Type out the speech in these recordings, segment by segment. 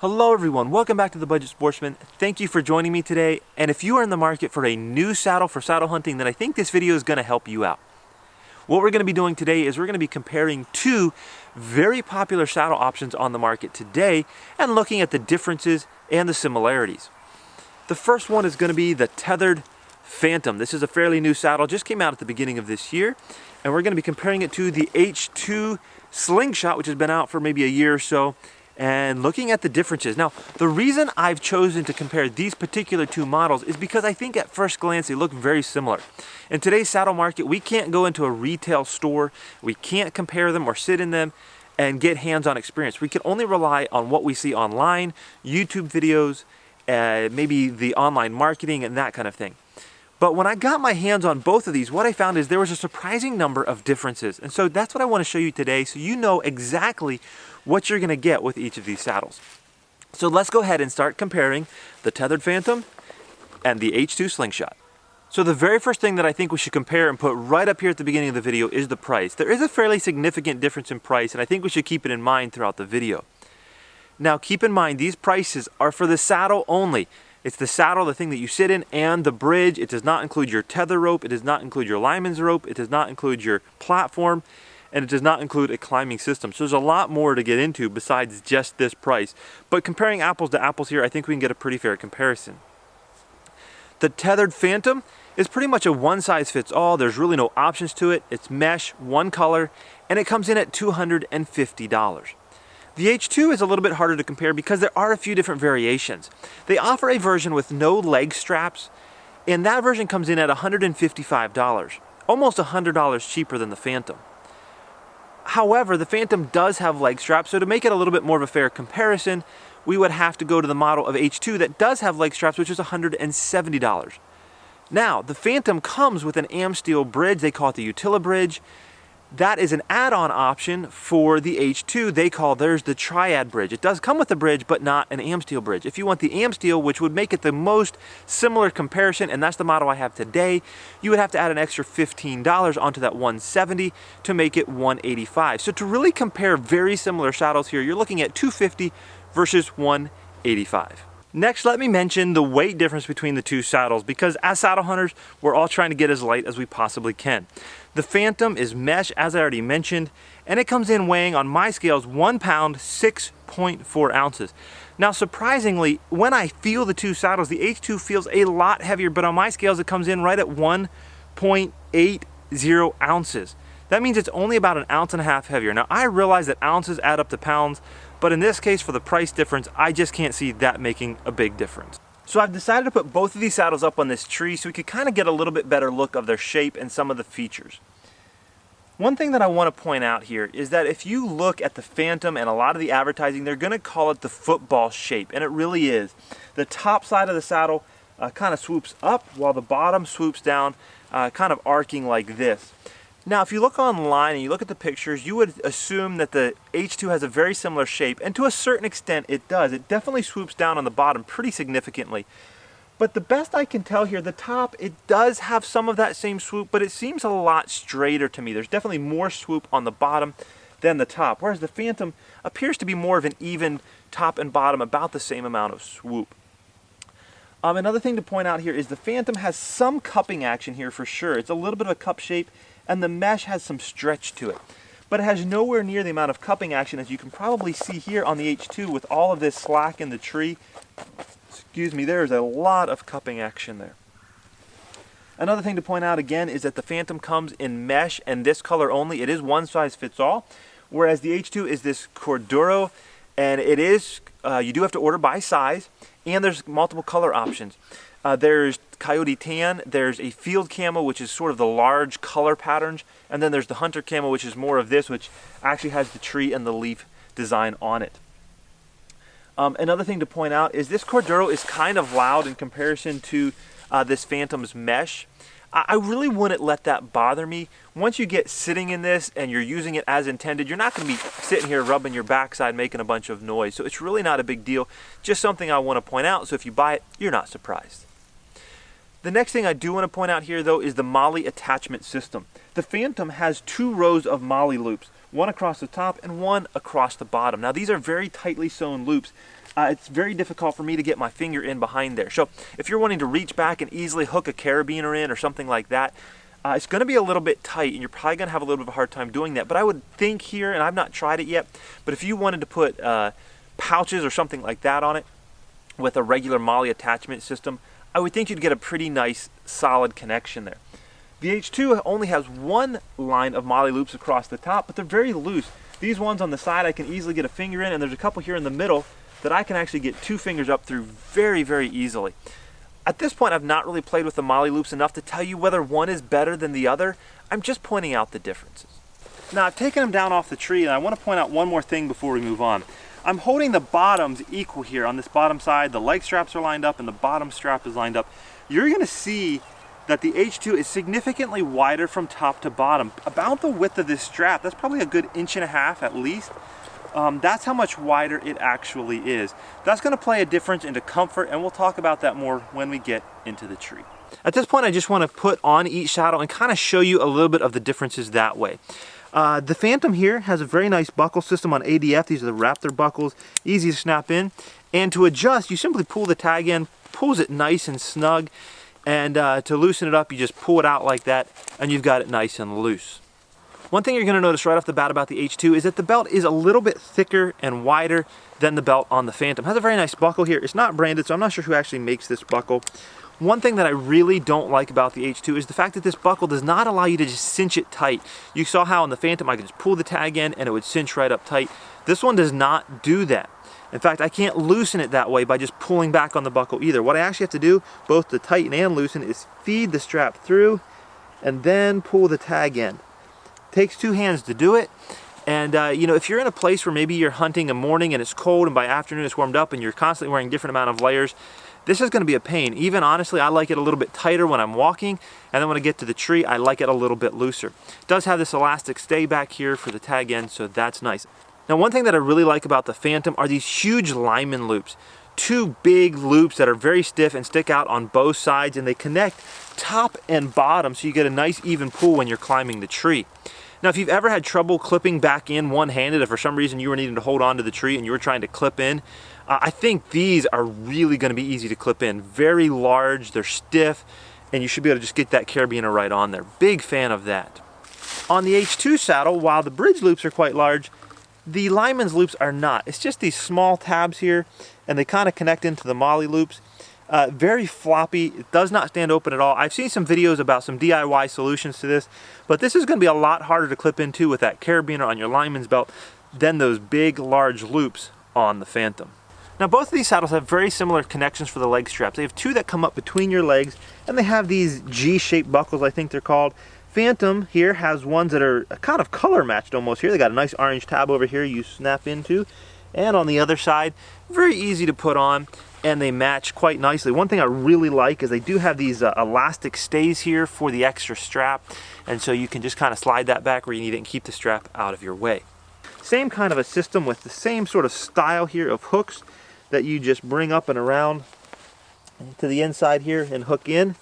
Hello everyone, welcome back to The Budget Sportsman. Thank you for joining me today, and if you are in the market for a new saddle for saddle hunting, then I think this video is going to help you out. What we're going to be doing today is we're going to be comparing two very popular saddle options on the market today and looking at the differences and the similarities. The first one is going to be the Tethrd Phantom. This is a fairly new saddle, just came out at the beginning of this year, and we're going to be comparing it to the H2 Slingshot, which has been out for maybe a year or so, and looking at the differences. Now, the reason I've chosen to compare these particular two models is because I think at first glance they look very similar. In today's saddle market, we can't go into a retail store, we can't compare them or sit in them and get hands-on experience. We can only rely on what we see online, YouTube videos, maybe the online marketing and that kind of thing. But when I got my hands on both of these, what I found is there was a surprising number of differences. And so that's what I want to show you today, so you know exactly what you're going to get with each of these saddles. So let's go ahead and start comparing the Tethrd Phantom and the H2 Slingshot. So the very first thing that I think we should compare and put right up here at the beginning of the video is the price. There is a fairly significant difference in price, and I think we should keep it in mind throughout the video. Now keep in mind, these prices are for the saddle only. It's the saddle, the thing that you sit in, and the bridge. It does not include your tether rope, it does not include your lineman's rope, it does not include your platform, and it does not include a climbing system. So there's a lot more to get into besides just this price. But comparing apples to apples here, I think we can get a pretty fair comparison. The Tethrd Phantom is pretty much a one-size-fits-all. There's really no options to it. It's mesh, one color, and it comes in at $250. The H2 is a little bit harder to compare because there are a few different variations. They offer a version with no leg straps, and that version comes in at $155, almost $100 cheaper than the Phantom. However, the Phantom does have leg straps, so to make it a little bit more of a fair comparison, we would have to go to the model of H2 that does have leg straps, which is $170. Now, the Phantom comes with an Amsteel bridge. They call it the Utila bridge. That is an add-on option for the H2. They call theirs the Triad bridge. It does come with a bridge, but not an Amsteel bridge. If you want the Amsteel, which would make it the most similar comparison, and that's the model I have today, you would have to add an extra $15 onto that $170 to make it $185. So to really compare very similar saddles here, you're looking at $250 versus $185. Next, let me mention the weight difference between the two saddles, because as saddle hunters, we're all trying to get as light as we possibly can. The Phantom is mesh, as I already mentioned, and it comes in weighing on my scales 1 pound, 6.4 ounces. Now, surprisingly, when I feel the two saddles, the H2 feels a lot heavier, but on my scales, it comes in right at 1.80 ounces. That means it's only about 1.5 ounces heavier. Now, I realize that ounces add up to pounds, but in this case, for the price difference, I just can't see that making a big difference. So I've decided to put both of these saddles up on this tree so we could kind of get a little bit better look of their shape and some of the features. One thing that I want to point out here is that if you look at the Phantom and a lot of the advertising, they're going to call it the football shape, and it really is. The top side of the saddle kind of swoops up while the bottom swoops down, kind of arcing like this. Now, if you look online and you look at the pictures, you would assume that the H2 has a very similar shape, and to a certain extent it does. It definitely swoops down on the bottom pretty significantly. But the best I can tell here, the top, it does have some of that same swoop, but it seems a lot straighter to me. There's definitely more swoop on the bottom than the top, whereas the Phantom appears to be more of an even top and bottom, about the same amount of swoop. Another thing to point out here is the Phantom has some cupping action here for sure. It's a little bit of a cup shape, and the mesh has some stretch to it. But it has nowhere near the amount of cupping action as you can probably see here on the H2 with all of this slack in the tree. Excuse me, there's a lot of cupping action there. Another thing to point out again is that the Phantom comes in mesh and this color only. It is one size fits all, whereas the H2 is this Corduro, and it is, you do have to order by size, and there's multiple color options. There's Coyote Tan, there's a Field Camo, which is sort of the large color patterns, and then there's the Hunter Camo, which is more of this, which actually has the tree and the leaf design on it. Another thing to point out is this Corduro is kind of loud in comparison to this Phantom's mesh. I really wouldn't let that bother me. Once you get sitting in this and you're using it as intended, you're not going to be sitting here rubbing your backside making a bunch of noise. So it's really not a big deal. Just something I want to point out, so if you buy it, you're not surprised. The next thing I do want to point out here though is the MOLLE attachment system. The Phantom has 2 rows of MOLLE loops, one across the top and one across the bottom. Now these are very tightly sewn loops. It's very difficult for me to get my finger in behind there. So if you're wanting to reach back and easily hook a carabiner in or something like that, it's going to be a little bit tight and you're probably going to have a little bit of a hard time doing that. But I would think here, and I've not tried it yet, but if you wanted to put pouches or something like that on it with a regular MOLLE attachment system, I would think you'd get a pretty nice solid connection there. The H2 only has 1 line of MOLLE loops across the top, but they're very loose. These ones on the side I can easily get a finger in, and there's a couple here in the middle that I can actually get 2 fingers up through very, very easily. At this point, I've not really played with the MOLLE loops enough to tell you whether one is better than the other. I'm just pointing out the differences. Now I've taken them down off the tree, and I want to point out one more thing before we move on. I'm holding the bottoms equal here on this bottom side. The leg straps are lined up and the bottom strap is lined up. You're going to see that the H2 is significantly wider from top to bottom. About the width of this strap, that's probably a good 1.5 inches at least. That's how much wider it actually is. That's going to play a difference into comfort, and we'll talk about that more when we get into the tree. At this point, I just want to put on each saddle and kind of show you a little bit of the differences that way. The Phantom here has a very nice buckle system on ADF. These are the Raptor buckles, easy to snap in. And to adjust, you simply pull the tag in, pulls it nice and snug. And to loosen it up, you just pull it out like that, and you've got it nice and loose. One thing you're going to notice right off the bat about the H2 is that the belt is a little bit thicker and wider than the belt on the Phantom. It has a very nice buckle here. It's not branded, so I'm not sure who actually makes this buckle. One thing that I really don't like about the H2 is the fact that this buckle does not allow you to just cinch it tight. You saw how on the Phantom I could just pull the tag in and it would cinch right up tight. This one does not do that. In fact, I can't loosen it that way by just pulling back on the buckle either. What I actually have to do, both to tighten and loosen, is feed the strap through and then pull the tag in. It takes 2 hands to do it. And you know, if you're in a place where maybe you're hunting in the morning and it's cold and by afternoon it's warmed up and you're constantly wearing different amount of layers, this is going to be a pain. Even honestly, I like it a little bit tighter when I'm walking, and then when I get to the tree, I like it a little bit looser. It does have this elastic stay back here for the tag end, so that's nice. Now, one thing that I really like about the Phantom are these huge lineman loops. 2 big loops that are very stiff and stick out on both sides, and they connect top and bottom, so you get a nice even pull when you're climbing the tree. Now, if you've ever had trouble clipping back in one-handed, if for some reason you were needing to hold on to the tree and you were trying to clip in, I think these are really going to be easy to clip in. Very large, they're stiff, and you should be able to just get that carabiner right on there. Big fan of that. On the H2 saddle, while the bridge loops are quite large, the lineman's loops are not. It's just these small tabs here, and they kind of connect into the MOLLE loops. Very floppy. It does not stand open at all. I've seen some videos about some DIY solutions to this, but this is going to be a lot harder to clip into with that carabiner on your lineman's belt than those big, large loops on the Phantom. Now, both of these saddles have very similar connections for the leg straps. They have 2 that come up between your legs, and they have these G-shaped buckles, I think they're called. Phantom here has ones that are kind of color matched almost here. They got a nice orange tab over here you snap into, and on the other side, very easy to put on, and they match quite nicely. One thing I really like is they do have these elastic stays here for the extra strap, and so you can just kind of slide that back where you need it and keep the strap out of your way. Same kind of a system with the same sort of style here of hooks that you just bring up and around to the inside here and hook in.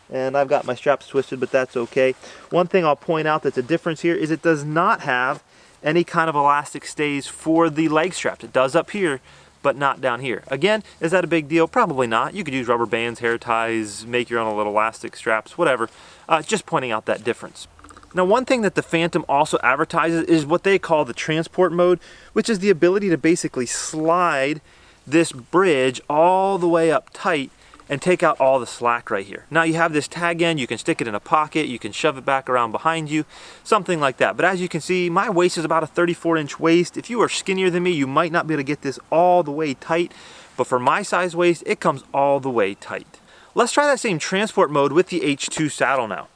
And I've got my straps twisted, but that's okay. One thing I'll point out that's a difference here is it does not have any kind of elastic stays for the leg straps. It does up here, but not down here. Again, is that a big deal? Probably not. You could use rubber bands, hair ties, make your own little elastic straps, whatever. Just pointing out that difference. Now, one thing that the Phantom also advertises is what they call the transport mode, which is the ability to basically slide this bridge all the way up tight and take out all the slack right here. Now, you have this tag end, you can stick it in a pocket, you can shove it back around behind you, something like that. But as you can see, my waist is about a 34-inch waist. If you are skinnier than me, you might not be able to get this all the way tight, but for my size waist, it comes all the way tight. Let's try that same transport mode with the H2 saddle now.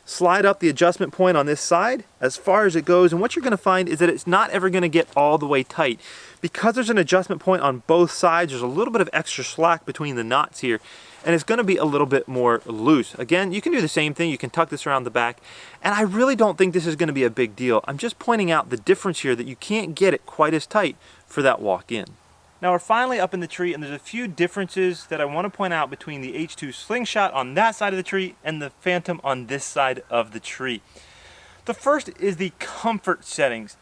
Slide up the adjustment point on this side as far as it goes, and what you're going to find is that it's not ever going to get all the way tight. Because there's an adjustment point on both sides, there's a little bit of extra slack between the knots here, and it's going to be a little bit more loose. Again, you can do the same thing. You can tuck this around the back, and I really don't think this is going to be a big deal. I'm just pointing out the difference here that you can't get it quite as tight for that walk in. Now we're finally up in the tree, and there's a few differences that I want to point out between the H2 Slingshot on that side of the tree and the Phantom on this side of the tree. The first is the comfort settings.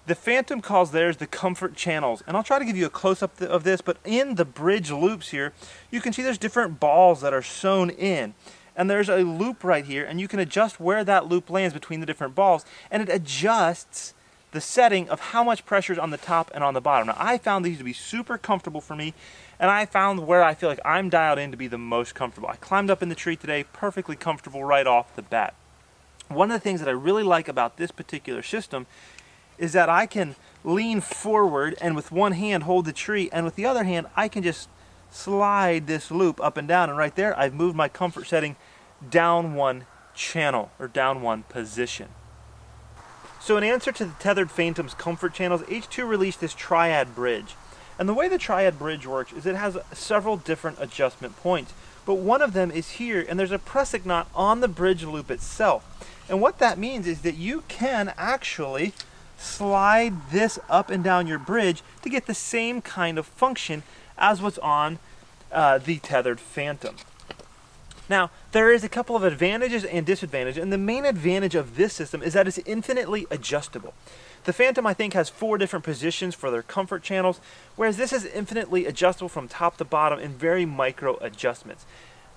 The Phantom calls theirs the comfort channels, and I'll try to give you a close-up of this, but in the bridge loops here, you can see there's different balls that are sewn in. And there's a loop right here, and you can adjust where that loop lands between the different balls, and it adjusts the setting of how much pressure is on the top and on the bottom. Now, I found these to be super comfortable for me, and I found where I feel like I'm dialed in to be the most comfortable. I climbed up in the tree today, perfectly comfortable right off the bat. One of the things that I really like about this particular system is that I can lean forward and with one hand hold the tree, and with the other hand I can just slide this loop up and down, and right there I've moved my comfort setting down one channel, or down one position. So in answer to the Tethrd Phantom's comfort channels, H2 released this triad bridge. And the way the triad bridge works is it has several different adjustment points. But one of them is here, and there's a pressing knot on the bridge loop itself. And what that means is that you can actually slide this up and down your bridge to get the same kind of function as what's on the Tethrd Phantom. Now, there is a couple of advantages and disadvantages, and the main advantage of this system is that it's infinitely adjustable. The Phantom, I think, has 4 different positions for their comfort channels, whereas this is infinitely adjustable from top to bottom in very micro adjustments.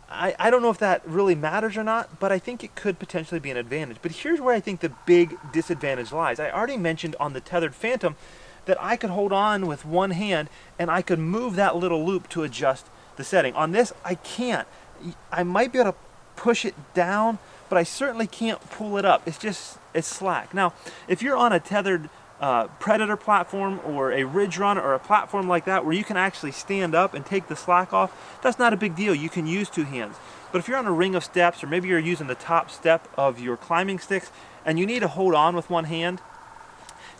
I don't know if that really matters or not, but I think it could potentially be an advantage. But here's where I think the big disadvantage lies. I already mentioned on the Tethrd Phantom that I could hold on with one hand and I could move that little loop to adjust the setting. On this, I can't. I might be able to push it down, but I certainly can't pull it up. It's slack. Now, if you're on a tethered Predator platform or a Ridge Runner or a platform like that where you can actually stand up and take the slack off, that's not a big deal. You can use 2 hands. But if you're on a ring of steps, or maybe you're using the top step of your climbing sticks and you need to hold on with one hand,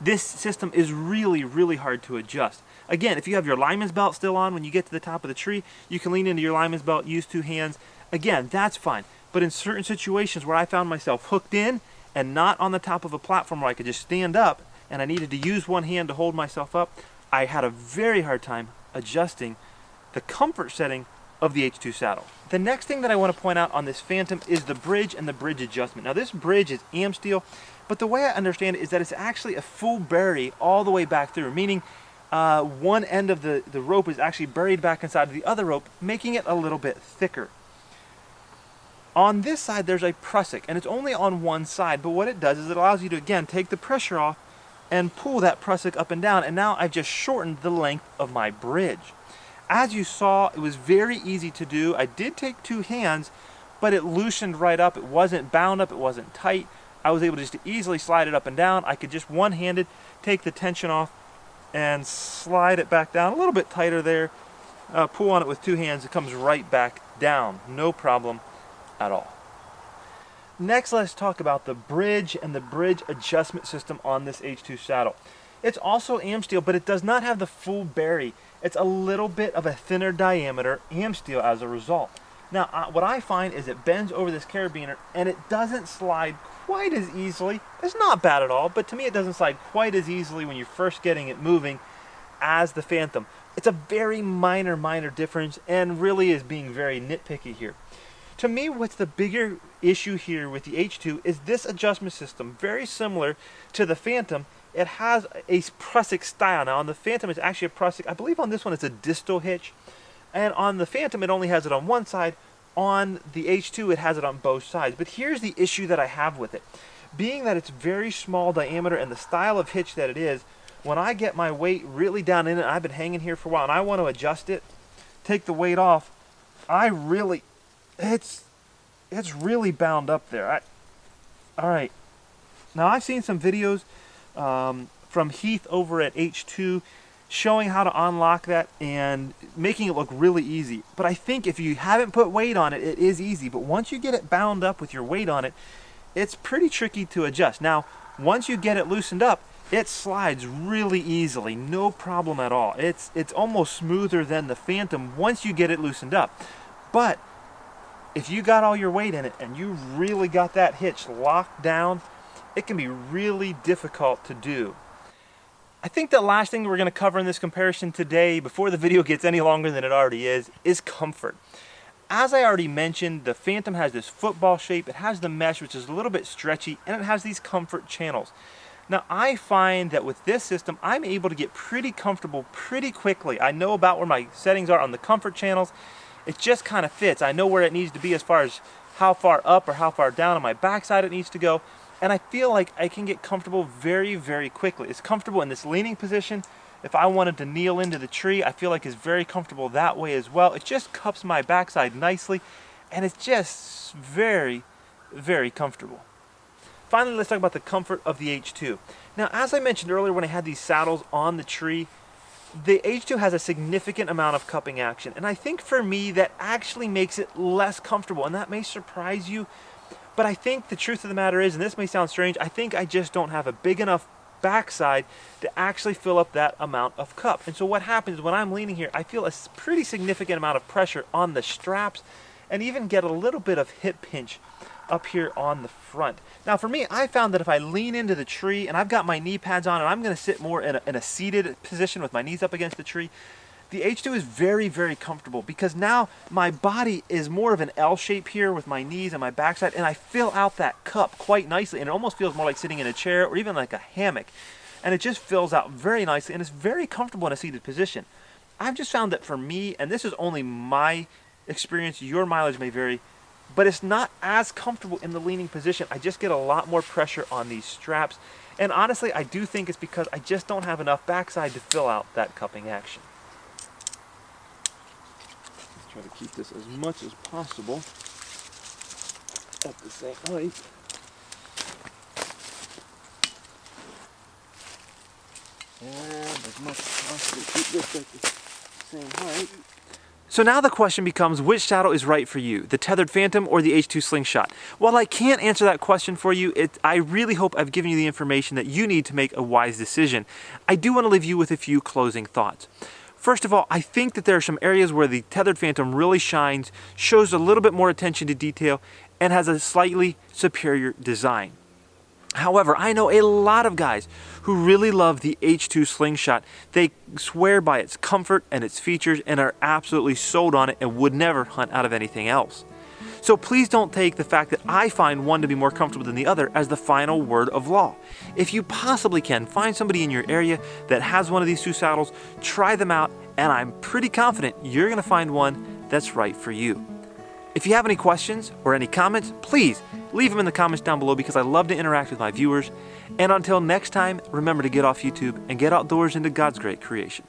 this system is really, really hard to adjust. Again, if you have your lineman's belt still on when you get to the top of the tree, you can lean into your lineman's belt, use 2 hands. Again, that's fine. But in certain situations where I found myself hooked in and not on the top of a platform where I could just stand up and I needed to use one hand to hold myself up, I had a very hard time adjusting the comfort setting of the H2 saddle. The next thing that I want to point out on this Phantom is the bridge and the bridge adjustment. Now this bridge is AM steel, but the way I understand it is that it's actually a full bury all the way back through, meaning one end of the rope is actually buried back inside of the other rope, making it a little bit thicker. On this side there's a prusik, and it's only on one side, but what it does is it allows you to, again, take the pressure off and pull that prusik up and down, and now I've just shortened the length of my bridge. As you saw, it was very easy to do. I did take 2 hands, but it loosened right up. It wasn't bound up, it wasn't tight. I was able to just easily slide it up and down. I could just one-handed take the tension off and slide it back down a little bit tighter there. Pull on it with 2 hands, it comes right back down. No problem at all. Next, let's talk about the bridge and the bridge adjustment system on this H2 saddle. It's also AM steel, but it does not have the full bury. It's a little bit of a thinner diameter AM steel as a result. Now, what I find is it bends over this carabiner and it doesn't slide quite as easily. It's not bad at all, but to me it doesn't slide quite as easily when you're first getting it moving as the Phantom. It's a very minor difference and really is being very nitpicky here. To me, what's the bigger issue here with the H2 is this adjustment system, very similar to the Phantom. It has a prusik style. Now on the Phantom it's actually a prusik. I believe on this one it's a distal hitch. And on the Phantom it only has it on one side. On the H2 it has it on both sides. But here's the issue that I have with it. Being that it's very small diameter and the style of hitch that it is, when I get my weight really down in it, I've been hanging here for a while and I want to adjust it, take the weight off, it's really bound up there. Alright, now I've seen some videos from Heath over at H2 showing how to unlock that and making it look really easy. But I think if you haven't put weight on it, it is easy. But once you get it bound up with your weight on it, it's pretty tricky to adjust. Now, once you get it loosened up, it slides really easily, no problem at all. It's almost smoother than the Phantom once you get it loosened up. But if you got all your weight in it and you really got that hitch locked down, it can be really difficult to do. I think the last thing we're going to cover in this comparison today, before the video gets any longer than it already is comfort. As I already mentioned, the Phantom has this football shape, it has the mesh which is a little bit stretchy, and it has these comfort channels. Now I find that with this system, I'm able to get pretty comfortable pretty quickly. I know about where my settings are on the comfort channels. It just kind of fits. I know where it needs to be as far as how far up or how far down on my backside it needs to go. And I feel like I can get comfortable very, very quickly. It's comfortable in this leaning position. If I wanted to kneel into the tree, I feel like it's very comfortable that way as well. It just cups my backside nicely, and it's just very, very comfortable. Finally, let's talk about the comfort of the H2. Now, as I mentioned earlier when I had these saddles on the tree, the H2 has a significant amount of cupping action, and I think for me that actually makes it less comfortable, and that may surprise you, but I think the truth of the matter is, and this may sound strange, I think I just don't have a big enough backside to actually fill up that amount of cup. And so what happens when I'm leaning here, I feel a pretty significant amount of pressure on the straps and even get a little bit of hip pinch up here on the front. Now for me, I found that if I lean into the tree and I've got my knee pads on and I'm going to sit more in a seated position with my knees up against the tree, the H2 is very, very comfortable because now my body is more of an L shape here with my knees and my backside, and I fill out that cup quite nicely, and it almost feels more like sitting in a chair or even like a hammock, and it just fills out very nicely and it's very comfortable in a seated position. I've just found that for me, and this is only my experience, your mileage may vary, but it's not as comfortable in the leaning position. I just get a lot more pressure on these straps, and honestly I do think it's because I just don't have enough backside to fill out that cupping action. Try to keep this as much as possible at the same height. And as much as possible keep this at the same height. So now the question becomes, which saddle is right for you, the Tethrd Phantom or the H2 Slingshot? While I can't answer that question for you, I really hope I've given you the information that you need to make a wise decision. I do want to leave you with a few closing thoughts. First of all, I think that there are some areas where the Tethrd Phantom really shines, shows a little bit more attention to detail, and has a slightly superior design. However, I know a lot of guys who really love the H2 Slingshot. They swear by its comfort and its features and are absolutely sold on it and would never hunt out of anything else. So please don't take the fact that I find one to be more comfortable than the other as the final word of law. If you possibly can, find somebody in your area that has one of these two saddles, try them out, and I'm pretty confident you're going to find one that's right for you. If you have any questions or any comments, please leave them in the comments down below because I love to interact with my viewers. And until next time, remember to get off YouTube and get outdoors into God's great creation.